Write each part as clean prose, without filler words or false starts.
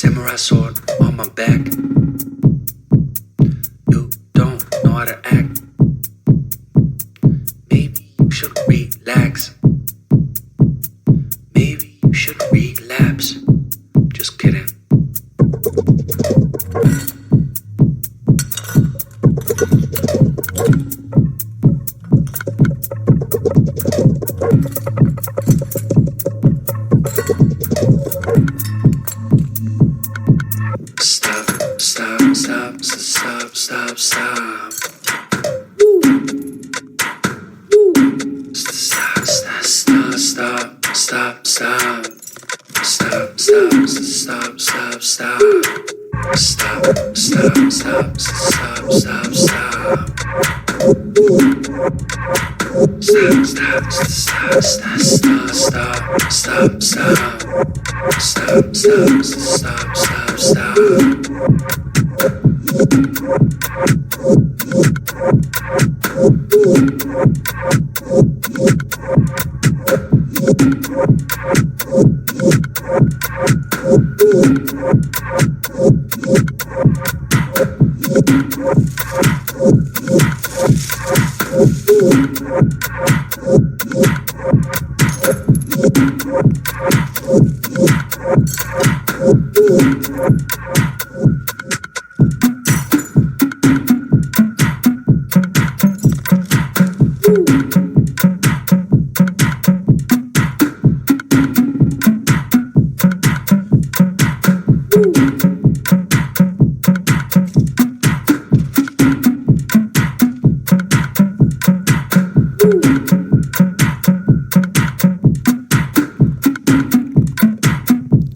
samurai sword on my back. You don't know how to act. Maybe you should relax. Maybe you should relapse. Just kidding. Stop, stop, stop, stop, stop, stop. Stop, stop, stop, stop, stop, stop. Stop, stop, stop, stop, stop. Stop, stop, stop, stop, stop, stop. Stop, stop, stop, stop, stop, stop, stop. Stop, stop, stop, stop, stop.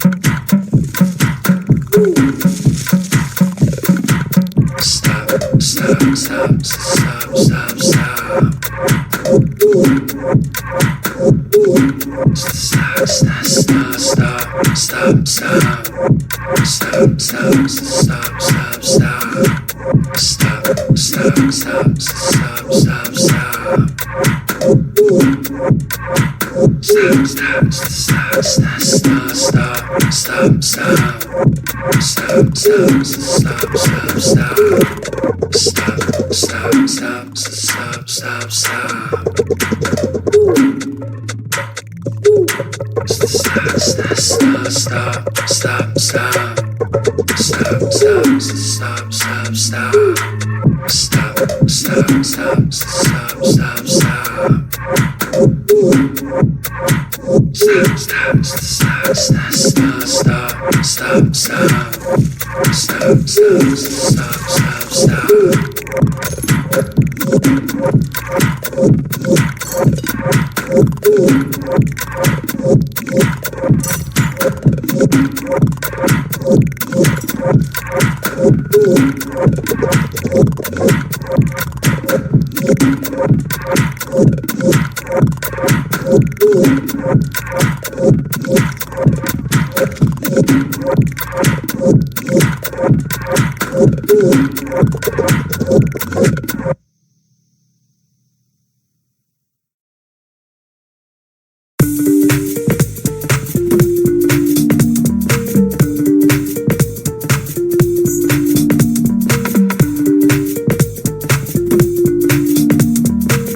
Stop, stop, stop, stop, stop. Stop, stop, stop, stop, stop, stop. Stop, stop, stop, stop, stop. Stop, stop, stop, stop, stop, stop. Stop, stop, stop, stop, stop, stop, stop, stop. Stop, stop, stop, stop, stop. Stop, stop, stop, stop, stop, stop. Stop, stop, stop, stop, stop, stop. Stop, stop, stop, stop, stop. Stop, stop, stop, stop, stop, stop. Stop, stop, stop, stop, stop, stop, stop, stop. Stop, stop, stop, stop, stop.